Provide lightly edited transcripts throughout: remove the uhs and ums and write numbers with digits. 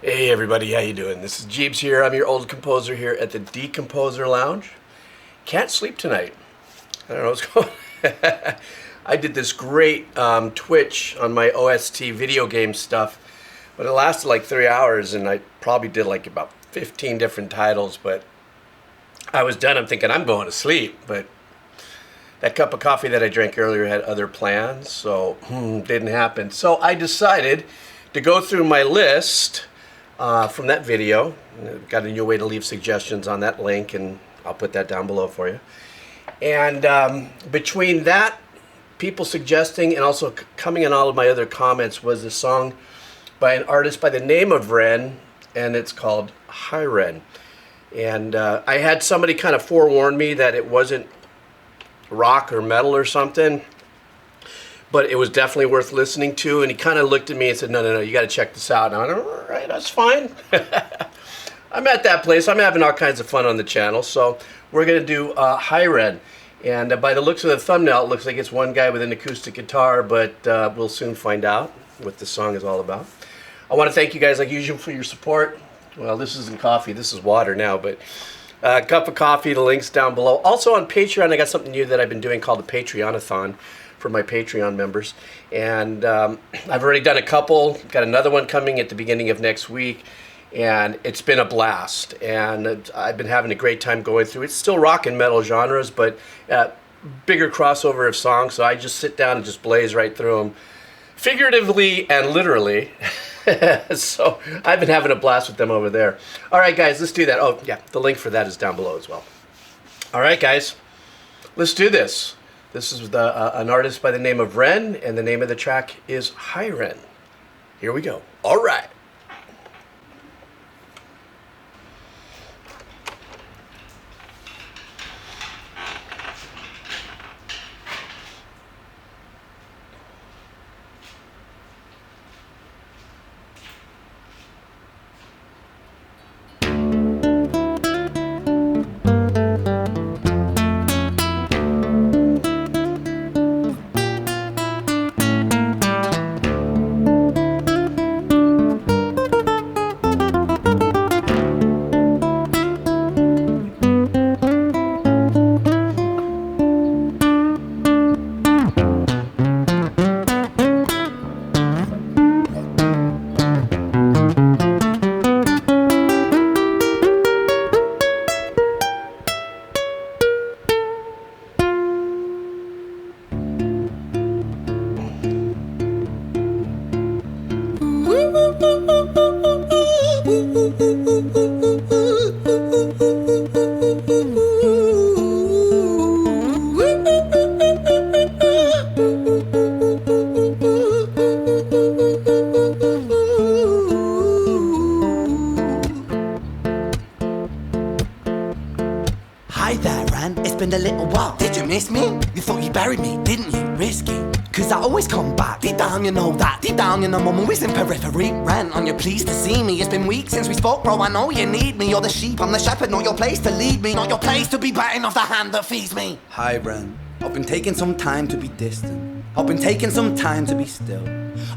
Hey everybody, how you doing? This is Geebz here. I'm your old composer here at the Decomposer Lounge. Can't sleep tonight. I don't know what's going on. I did this great Twitch on my OST video game stuff, but it lasted like 3 hours and I probably did like about 15 different titles, but I was done. I'm thinking I'm going to sleep, but that cup of coffee that I drank earlier had other plans, so didn't happen. So I decided to go through my list from that video. Got a new way to leave suggestions on that link, and I'll put that down below for you. And between that, people suggesting, and also coming in all of my other comments, was a song by an artist by the name of Ren, and it's called Hi Ren. And I had somebody kind of forewarn me that it wasn't rock or metal or something, but it was definitely worth listening to. And he kind of looked at me and said, no, you got to check this out. And I went, all right, that's fine. I'm at that place. I'm having all kinds of fun on the channel. So we're going to do Hi Ren. And by the looks of the thumbnail, it looks like it's one guy with an acoustic guitar, but we'll soon find out what the song is all about. I want to thank you guys like usual for your support. Well, this isn't coffee. This is water now, but a cup of coffee, the link's down below. Also on Patreon, I got something new that I've been doing called the Patreon-a-thon for my Patreon members. And I've already done a couple. Got another one coming at the beginning of next week. And it's been a blast. And I've been having a great time going through. It's still rock and metal genres, but bigger crossover of songs. So I just sit down and just blaze right through them, figuratively and literally. So I've been having a blast with them over there. All right, guys, let's do that. Oh, yeah, the link for that is down below as well. All right, guys, let's do this. This is an artist by the name of Ren, and the name of the track is Hi Ren. Here we go. All right. Hi there, Ren. It's been a little while. Did you miss me? You thought you buried me, didn't you? Risky. Cause I always come back. Deep down you know that. Deep down you know I'm always in periphery. Ren, aren't you pleased to see me? It's been weeks since we spoke, bro. I know you need me. You're the sheep, I'm the shepherd. Not your place to lead me. Not your place to be biting off the hand that feeds me. Hi, Ren. I've been taking some time to be distant. I've been taking some time to be still.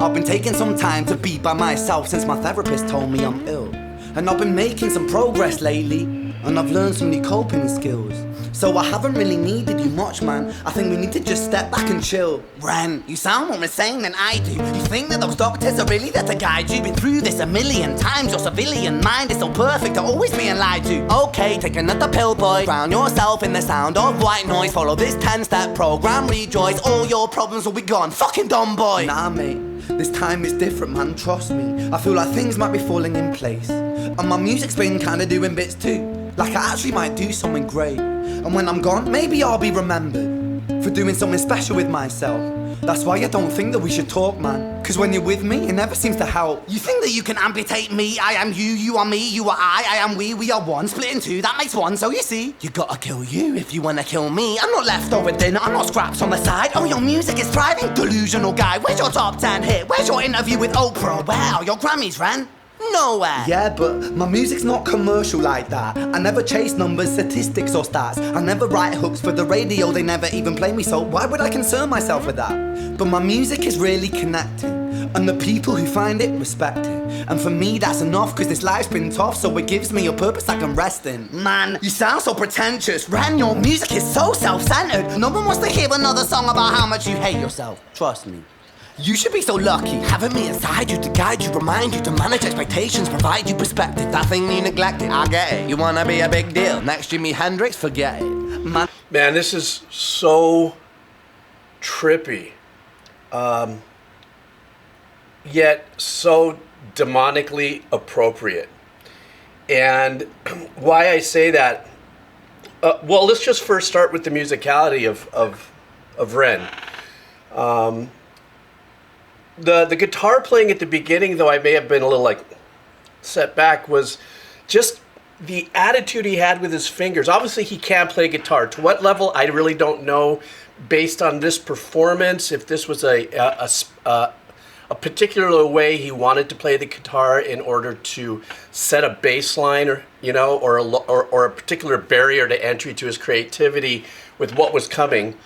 I've been taking some time to be by myself since my therapist told me I'm ill. And I've been making some progress lately, and I've learned some new coping skills. So I haven't really needed you much, man. I think we need to just step back and chill. Ren, you sound more insane than I do. You think that those doctors are really there to guide you? Been through this a million times. Your civilian mind is so perfect at always being lied to. Okay, take another pill, boy. Drown yourself in the sound of white noise. Follow this 10-step program, rejoice. All your problems will be gone. Fucking dumb boy. Nah, mate. This time is different, man. Trust me. I feel like things might be falling in place. And my music's been kinda doing bits too. Like I actually might do something great. And when I'm gone, maybe I'll be remembered for doing something special with myself. That's why I don't think that we should talk, man. Cause when you're with me, it never seems to help. You think that you can amputate me? I am you, you are me, you are I am we are one. Split in two, that makes one, so you see. You gotta kill you if you wanna kill me. I'm not leftover dinner, I'm not scraps on the side. Oh, your music is thriving, delusional guy. Where's your top 10 hit? Where's your interview with Oprah? Where are your Grammys, Ren? Nowhere. Yeah, but my music's not commercial like that. I never chase numbers, statistics or stats. I never write hooks for the radio, they never even play me, so why would I concern myself with that? But my music is really connecting, and the people who find it respect it. And for me that's enough, cause this life's been tough, so it gives me a purpose I can rest in. Man, you sound so pretentious. Ren, your music is so self-centered. No one wants to hear another song about how much you hate yourself. Trust me. You should be so lucky Having me inside you to guide you, remind you to manage expectations, provide you perspective. that thing you neglected. I get it. You wanna be a big deal. Next Jimi Hendrix, forget it. Man, this is so trippy. Yet so demonically appropriate. And why I say that, well, let's just first start with the musicality of Ren. The guitar playing at the beginning, though I may have been a little like set back, was just the attitude he had with his fingers. Obviously he can play guitar. To what level, I really don't know, based on this performance, if this was a particular way he wanted to play the guitar in order to set a bass line, or or a particular barrier to entry to his creativity with what was coming.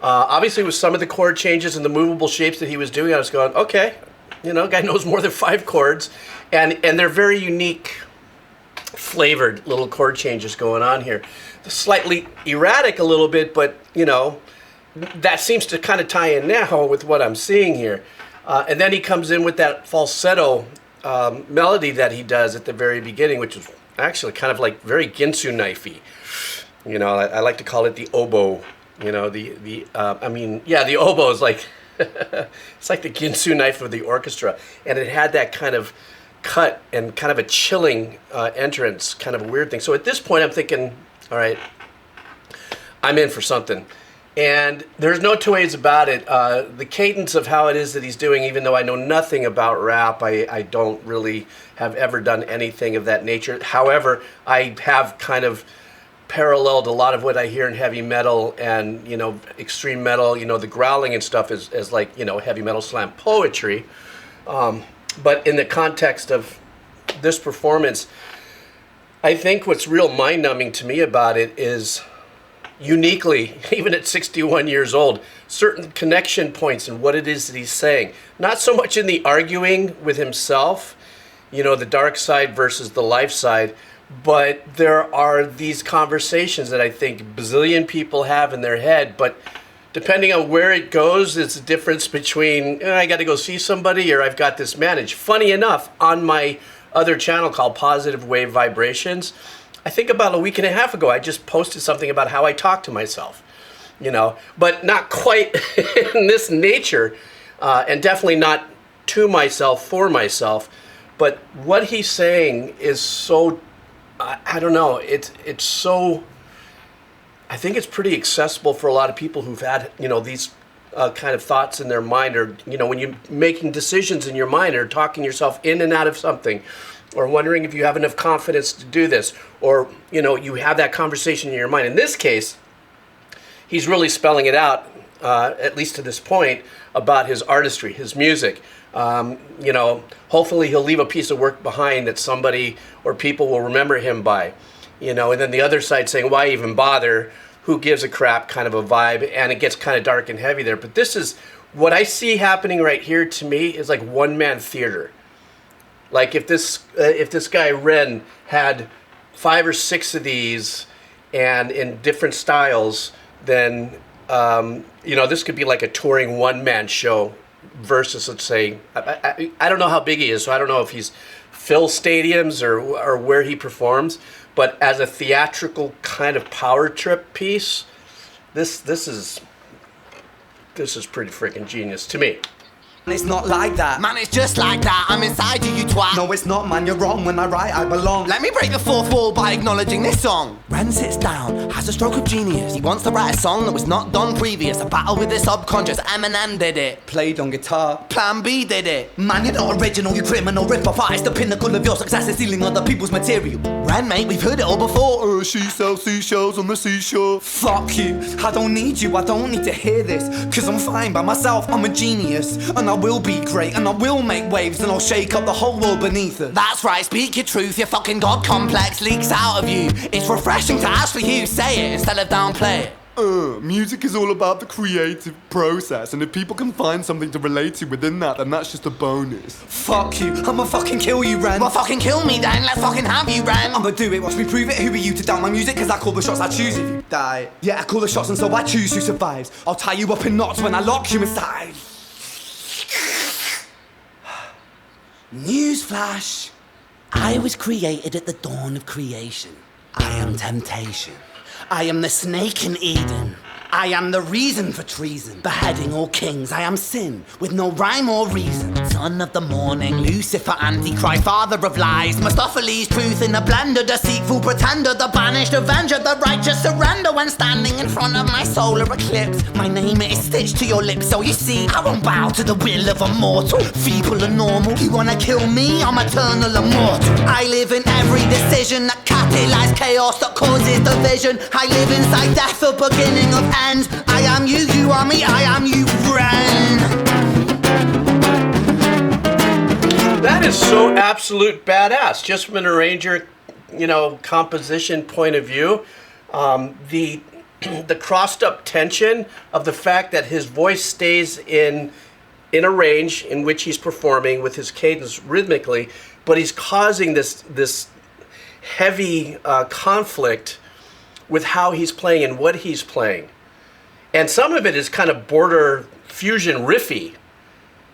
Obviously with some of the chord changes and the movable shapes that he was doing, I was going, okay, guy knows more than 5 chords, and they're very unique flavored little chord changes going on here. Slightly erratic a little bit, but that seems to kind of tie in now with what I'm seeing here. And then he comes in with that falsetto melody that he does at the very beginning, which is actually kind of like very Ginsu knifey. I like to call it the oboe. The oboe is like it's like the Ginsu knife of the orchestra, and it had that kind of cut and kind of a chilling entrance, kind of a weird thing. So at this point, I'm thinking, all right, I'm in for something. And there's no two ways about it. The cadence of how it is that he's doing, even though I know nothing about rap, I don't really have ever done anything of that nature. However, I have kind of paralleled a lot of what I hear in heavy metal and, extreme metal. The growling and stuff is like, heavy metal slam poetry. But in the context of this performance, I think what's real mind-numbing to me about it is, uniquely, even at 61 years old, certain connection points in what it is that he's saying. Not so much in the arguing with himself, the dark side versus the life side, but there are these conversations that I think bazillion people have in their head, but depending on where it goes, it's a difference between, I got to go see somebody, or I've got this managed. Funny enough, on my other channel called Positive Wave Vibrations, I think about a week and a half ago, I just posted something about how I talk to myself, but not quite in this nature, and definitely not to myself, for myself. But what he's saying is so, I don't know, it's so, I think it's pretty accessible for a lot of people who've had, these kind of thoughts in their mind, or, when you're making decisions in your mind, or talking yourself in and out of something, or wondering if you have enough confidence to do this, or, you have that conversation in your mind. In this case, he's really spelling it out, at least to this point, about his artistry, his music. Hopefully he'll leave a piece of work behind that somebody or people will remember him by, and then the other side saying, why even bother? Who gives a crap kind of a vibe, and it gets kind of dark and heavy there. But this is, what I see happening right here to me is like one-man theater. Like if this guy Ren had 5 or 6 of these, and in different styles, then this could be like a touring one-man show. Versus, let's say, I don't know how big he is, so I don't know if he's fills stadiums or where he performs. But as a theatrical kind of power trip piece, this is pretty freaking genius to me. It's not like that. Man, it's just like that. I'm inside you, you twat. No, it's not, man. You're wrong. When I write, I belong. Let me break the fourth wall by acknowledging this song. Ren sits down, has a stroke of genius. He wants to write a song that was not done previous. A battle with the subconscious. Eminem did it. Played on guitar. Plan B did it. Man, you're not original. You criminal rip-off artist. The pinnacle of your success is stealing other people's material. Ren, mate, we've heard it all before. She sells seashells on the seashore. Fuck you. I don't need you. I don't need to hear this. Cause I'm fine by myself. I'm a genius. And I will be great. And I will make waves. And I'll shake up the whole world beneath us. That's right. Speak your truth. Your fucking God complex leaks out of you. It's refreshing to actually hear you say it instead of downplay it. Music is all about the creative process, and if people can find something to relate to within that, then that's just a bonus. Fuck you, I'ma fucking kill you, Ren. Well, fucking kill me then, let's fucking have you, Ren. I'ma do it, watch me prove it. Who are you to down my music? Cause I call the shots, I choose if you die. Yeah, I call the shots and so I choose who survives. I'll tie you up in knots when I lock you inside. Newsflash. I was created at the dawn of creation. I am temptation. I am the snake in Eden. I am the reason for treason, beheading all kings. I am sin, with no rhyme or reason. Son of the morning, Lucifer, Antichrist, father of lies. Mephistopheles, truth in a blender, deceitful pretender, the banished avenger, the righteous surrender. When standing in front of my solar eclipse, my name is stitched to your lips. So you see, I won't bow to the will of a mortal, feeble and normal. You wanna kill me? I'm eternal immortal. I live in every decision that catalyzes chaos, that causes division. I live inside death, the beginning of end. I am you, you are me, I am you, Ren. That is so absolute badass. Just from an arranger, composition point of view, the crossed up tension of the fact that his voice stays in a range in which he's performing with his cadence rhythmically, but he's causing this heavy conflict with how he's playing and what he's playing. And some of it is kind of border fusion riffy,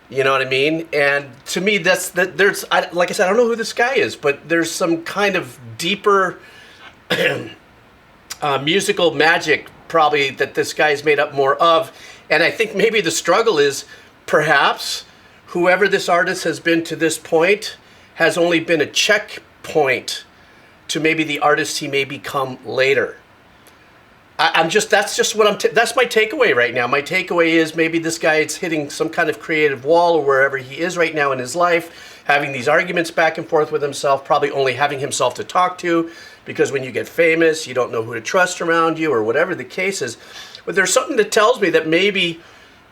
you know what I mean? And to me, like I said, I don't know who this guy is, but there's some kind of deeper musical magic probably that this guy's made up more of. And I think maybe the struggle is perhaps whoever this artist has been to this point has only been a checkpoint to maybe the artist he may become later. That's my takeaway right now. My takeaway is maybe this guy is hitting some kind of creative wall or wherever he is right now in his life, having these arguments back and forth with himself, probably only having himself to talk to, because when you get famous, you don't know who to trust around you or whatever the case is. But there's something that tells me that maybe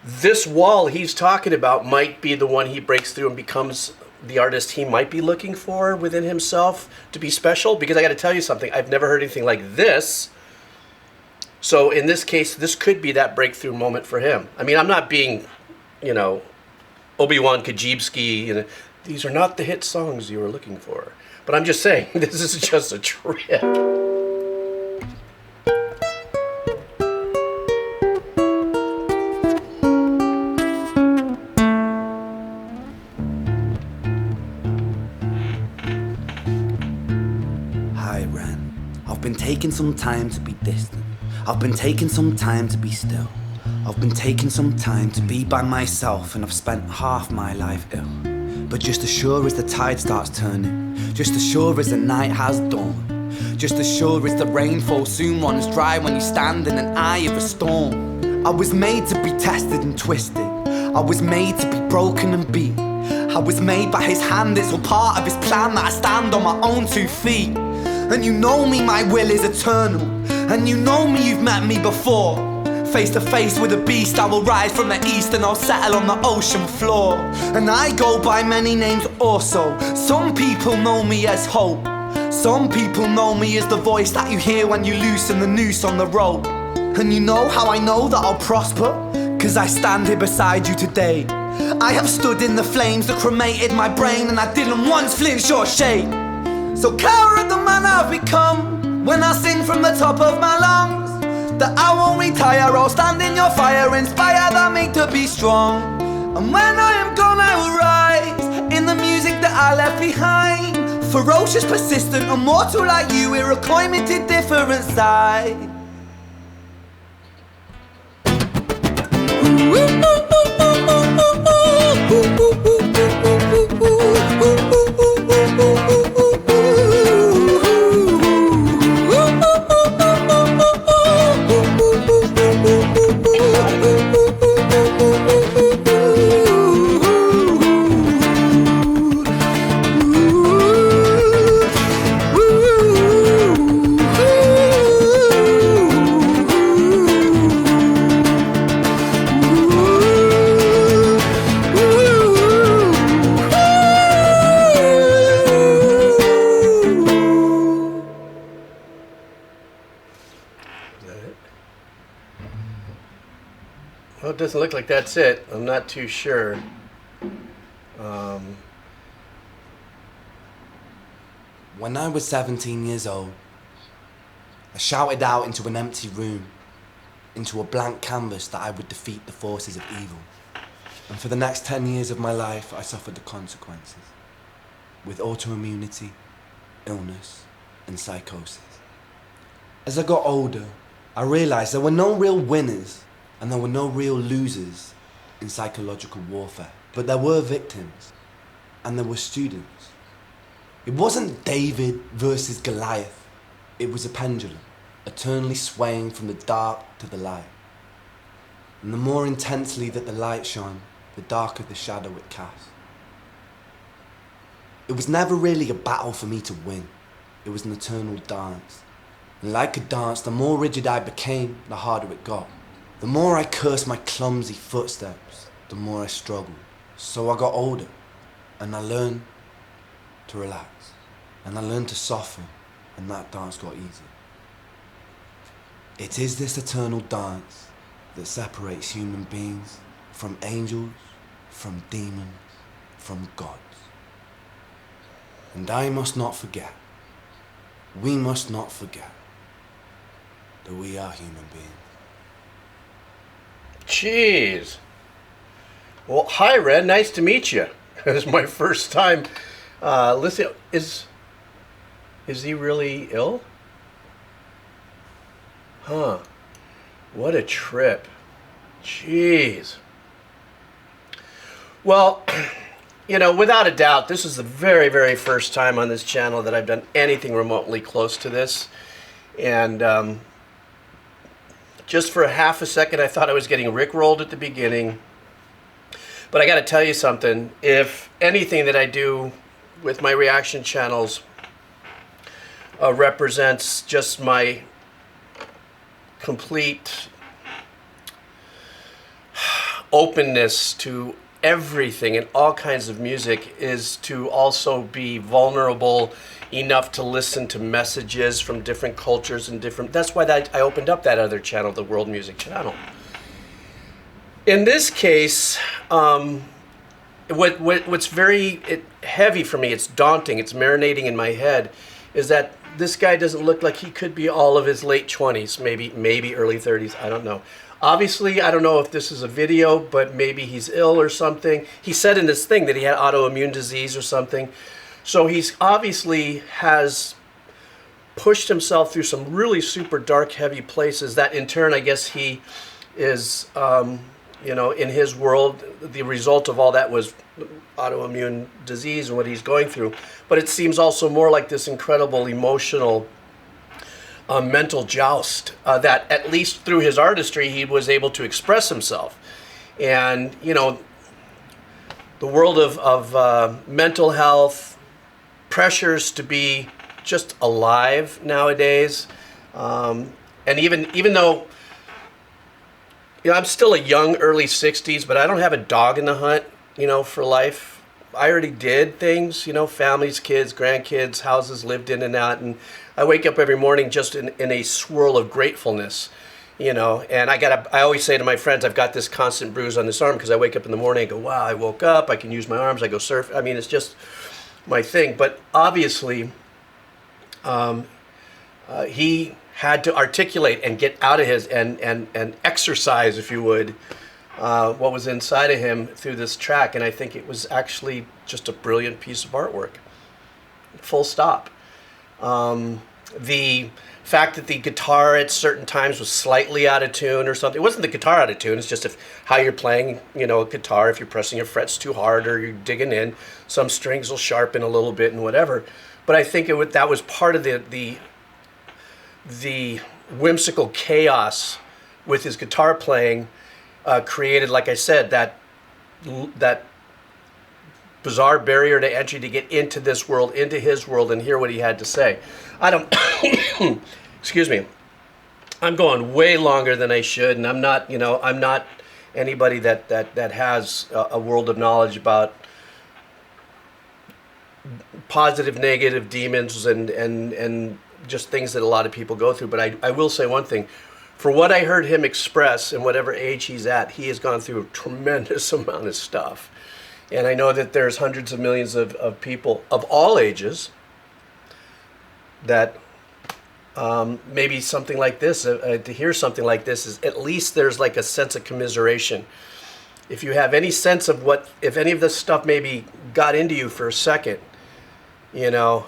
this wall he's talking about might be the one he breaks through and becomes the artist he might be looking for within himself to be special. Because I got to tell you something, I've never heard anything like this. So in this case, this could be that breakthrough moment for him. I mean, I'm not being, Obi-Wan Geebz. These are not the hit songs you were looking for. But I'm just saying, this is just a trip. Hi, Ren. I've been taking some time to be distant. I've been taking some time to be still. I've been taking some time to be by myself, and I've spent half my life ill. But just as sure as the tide starts turning, just as sure as the night has dawned, just as sure as the rainfall soon runs dry when you stand in an eye of a storm. I was made to be tested and twisted. I was made to be broken and beat. I was made by his hand, it's all part of his plan that I stand on my own 2 feet. And you know me, my will is eternal. And you know me, you've met me before. Face to face with a beast, I will rise from the east and I'll settle on the ocean floor. And I go by many names also. Some people know me as hope. Some people know me as the voice that you hear when you loosen the noose on the rope. And you know how I know that I'll prosper? Cause I stand here beside you today. I have stood in the flames that cremated my brain, and I didn't once flinch or shake. So cower at the man I've become when I sing from the top of my lungs, that I won't retire, I'll stand in your fire, inspire that me to be strong. And when I am gone I will rise in the music that I left behind. Ferocious, persistent, immortal like you, we're a climate different side. it doesn't look like that's it. I'm not too sure. When I was 17 years old, I shouted out into an empty room, into a blank canvas, that I would defeat the forces of evil. And for the next 10 years of my life, I suffered the consequences, with autoimmunity, illness, and psychosis. As I got older, I realized there were no real winners and there were no real losers in psychological warfare. But there were victims and there were students. It wasn't David versus Goliath. It was a pendulum, eternally swaying from the dark to the light. And the more intensely that the light shone, the darker the shadow it cast. It was never really a battle for me to win. It was an eternal dance. And like a dance, the more rigid I became, the harder it got. The more I cursed my clumsy footsteps, the more I struggled. So I got older, and I learned to relax. And I learned to soften, and that dance got easier. It is this eternal dance that separates human beings from angels, from demons, from gods. And I must not forget, we must not forget, that we are human beings. Jeez. Well, hi, Red. Nice to meet you. This is my first time. Listen, is he really ill? Huh. What a trip. Jeez. Well, you know, without a doubt, this is the very, very first time on this channel that I've done anything remotely close to this. And just for a half a second, I thought I was getting rickrolled at the beginning. But I got to tell you something. If anything that I do with my reaction channels represents just my complete openness to everything and all kinds of music, is to also be vulnerable enough to listen to messages from different cultures and different. That's why I opened up that other channel, the World Music Channel. In this case, what's very heavy for me, it's daunting, it's marinating in my head, is that this guy doesn't look like he could be all of his late 20s, maybe early 30s, I don't know. Obviously, I don't know if this is a video, but maybe he's ill or something. He said in this thing that he had autoimmune disease or something. So he's obviously has pushed himself through some really super dark, heavy places that in turn, I guess he is, you know, in his world, the result of all that was autoimmune disease and what he's going through. But it seems also more like this incredible emotional mental joust that at least through his artistry he was able to express himself. And you know, the world of mental health, pressures to be just alive nowadays, and even though, you know, I'm still a young early 60s, but I don't have a dog in the hunt, you know, for life. I already did things, you know, families, kids, grandkids, houses lived in and out, and I wake up every morning just in a swirl of gratefulness, you know. And I always say to my friends, I've got this constant bruise on this arm because I wake up in the morning and go, wow, I woke up, I can use my arms, I go surf. I mean, it's just my thing. But obviously, he had to articulate and get out of his and exercise, if you would, what was inside of him through this track. And I think it was actually just a brilliant piece of artwork. Full stop. The fact that the guitar at certain times was slightly out of tune or something. It wasn't the guitar out of tune. It's just how you're playing, you know, a guitar. If you're pressing your frets too hard or you're digging in, some strings will sharpen a little bit and whatever. But I think that was part of the whimsical chaos with his guitar playing, created, like I said, that bizarre barrier to entry to get into this world, into his world, and hear what he had to say. I don't, excuse me, I'm going way longer than I should, and I'm not, you know, I'm not anybody that has a world of knowledge about positive, negative demons and just things that a lot of people go through. But I will say one thing. for what I heard him express and whatever age he's at, he has gone through a tremendous amount of stuff. And I know that there's hundreds of millions of people of all ages that maybe something like this, to hear something like this, is at least there's like a sense of commiseration. If you have any sense of what, if any of this stuff maybe got into you for a second, you know,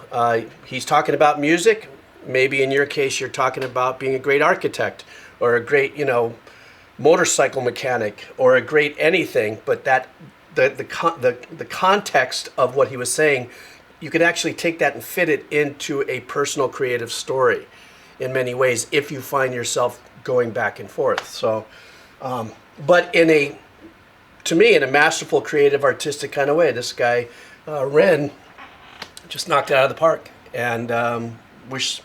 he's talking about music. Maybe in your case, you're talking about being a great architect or a great, you know, motorcycle mechanic or a great anything. But that the context of what he was saying, you could actually take that and fit it into a personal creative story in many ways if you find yourself going back and forth. So, but to me, in a masterful, creative, artistic kind of way, this guy, Ren, just knocked it out of the park. And wish,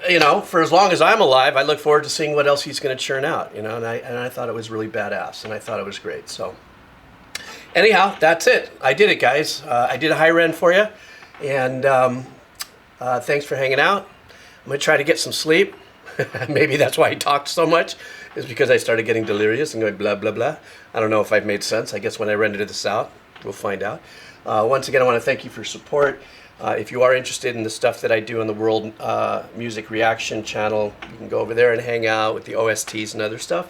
you know, for as long as I'm alive, I look forward to seeing what else he's going to churn out, you know, and I thought it was really badass, and I thought it was great. So anyhow, that's it. I did it, guys. I did a high Ren for you, and thanks for hanging out. I'm going to try to get some sleep. Maybe that's why he talked so much, is because I started getting delirious and going blah, blah, blah. I don't know if I've made sense. I guess when I rendered this out, we'll find out. Once again, I want to thank you for your support. If you are interested in the stuff that I do on the World Music Reaction channel, you can go over there and hang out with the OSTs and other stuff.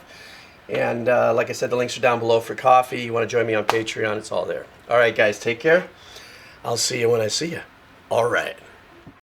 And like I said, the links are down below for coffee. You want to join me on Patreon, it's all there. All right, guys, take care. I'll see you when I see you. All right.